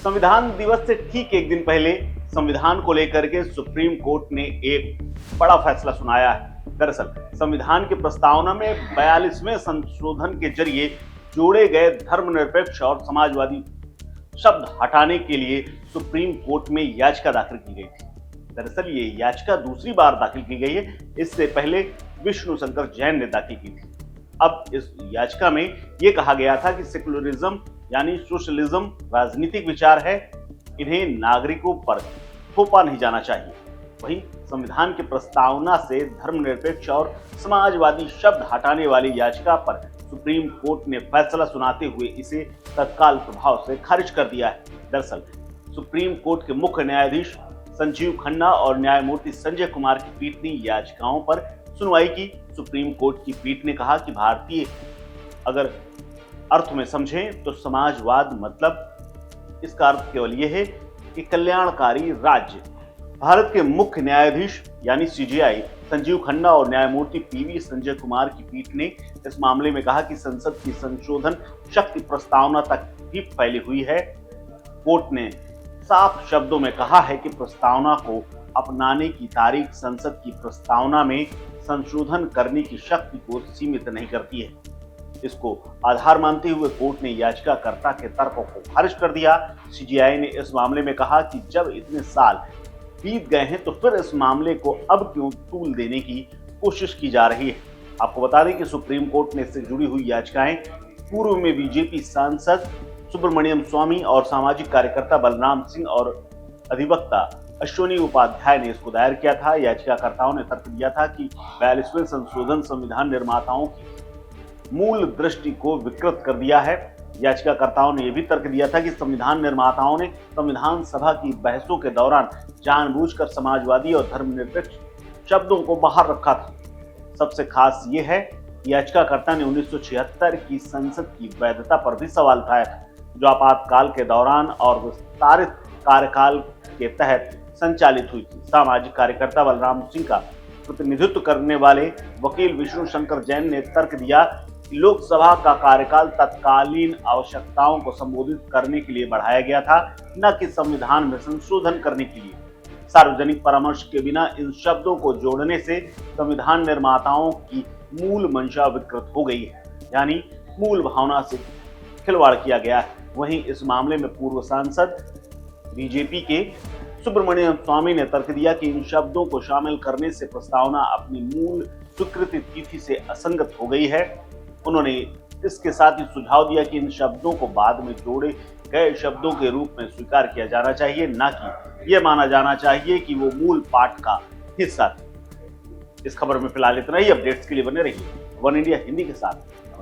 संविधान दिवस से ठीक एक दिन पहले संविधान को लेकर के सुप्रीम कोर्ट ने एक बड़ा फैसला सुनाया है। दरअसल संविधान की प्रस्तावना में 42वें संशोधन के जरिए जोड़े गए धर्मनिरपेक्ष और समाजवादी शब्द हटाने के लिए सुप्रीम कोर्ट में याचिका दाखिल की गई थी। दरअसल ये याचिका दूसरी बार दाखिल की गई है। इससे पहले विष्णु शंकर जैन ने दाखिल की थी। अब इस याचिका में यह कहा गया था कि सेकुलरिज्म यानी सोशलिज्म राजनीतिक विचार है, इन्हें नागरिकों पर थोपा नहीं जाना चाहिए। वहीं संविधान की प्रस्तावना से धर्मनिरपेक्ष और समाजवादी शब्द हटाने वाली याचिका पर सुप्रीम कोर्ट ने फैसला सुनाते हुए इसे तत्काल प्रभाव से खारिज कर दिया है। दरअसल सुप्रीम कोर्ट के मुख्य न्यायाधीश संजीव खन्ना और न्यायमूर्ति संजय कुमार की पीठ ने याचिकाओं पर सुनवाई की। सुप्रीम कोर्ट की पीठ ने कहा कि भारतीय अगर अर्थ में समझें तो समाजवाद मतलब इसका अर्थ केवल यह है कि कल्याणकारी राज्य। भारत के मुख्य न्यायाधीश यानी सीजेआई संजीव खन्ना और न्यायमूर्ति पीवी संजय कुमार की पीठ ने इस मामले में कहा कि संसद की संशोधन शक्ति प्रस्तावना तक भी फैली हुई है। कोर्ट ने साफ शब्दों में कहा है कि प्रस्तावना को अपनाने की तारीख संसद की प्रस्तावना में संशोधन करने की शक्ति को सीमित नहीं करती है। इसको आधार मानते हुए कोर्ट ने याचिकाकर्ता के तर्कों को खारिज कर दिया। सीजेआई ने इस मामले में कहा कि जब इतने साल बीत गए हैं तो फिर इस मामले को अब क्यों तूल देने की कोशिश की जा रही है। आपको बता दें कि सुप्रीम कोर्ट ने इससे जुड़ी हुई याचिकाएं पूर्व में बीजेपी सांसद सुब्रमण्यम स्वामी और सामाजिक कार्यकर्ता बलराम सिंह और अधिवक्ता अश्विनी उपाध्याय ने इसको दायर किया था। याचिकाकर्ताओं ने तर्क दिया था कि 42वें संशोधन संविधान निर्माताओं की मूल दृष्टि को विकृत कर दिया है। याचिकाकर्ताओं ने यह भी तर्क दिया था कि संविधान निर्माताओं ने संविधान सभा की बहसों के दौरान जानबूझकर समाजवादी और धर्मनिरपेक्ष शब्दों को बाहर रखा था। सबसे खास यह है कि याचिकाकर्ता ने 1976 की संसद की वैधता पर भी सवाल उठाया था, जो आपातकाल के दौरान और विस्तारित कार्यकाल के तहत संचालित हुई थी। सामाजिक कार्यकर्ता बलराम सिंह का प्रतिनिधित्व करने वाले वकील विष्णु शंकर जैन ने तर्क दिया कि लोकसभा का कार्यकाल तत्कालीन आवश्यकताओं को संबोधित करने के लिए बढ़ाया गया था, न कि संविधान में संशोधन करने के लिए। सार्वजनिक परामर्श के बिना इन शब्दों को जोड़ने से संविधान निर्माताओं की मूल मंशा विकृत हो गई है, यानी मूल भावना से खिलवाड़ किया गया है। वहीं इस मामले में पूर्व सांसद बीजेपी के सुब्रमण्यम स्वामी ने तर्क दिया कि इन शब्दों को शामिल करने से प्रस्तावना अपनी मूल स्वीकृति तिथि से असंगत हो गई है। उन्होंने इसके साथ ही सुझाव दिया कि इन शब्दों को बाद में जोड़े गए शब्दों के रूप में स्वीकार किया जाना चाहिए, न कि यह माना जाना चाहिए कि वो मूल पाठ का हिस्सा थे। इस खबर में फिलहाल इतना ही। अपडेट्स के लिए बने रहिए वन इंडिया हिंदी के साथ।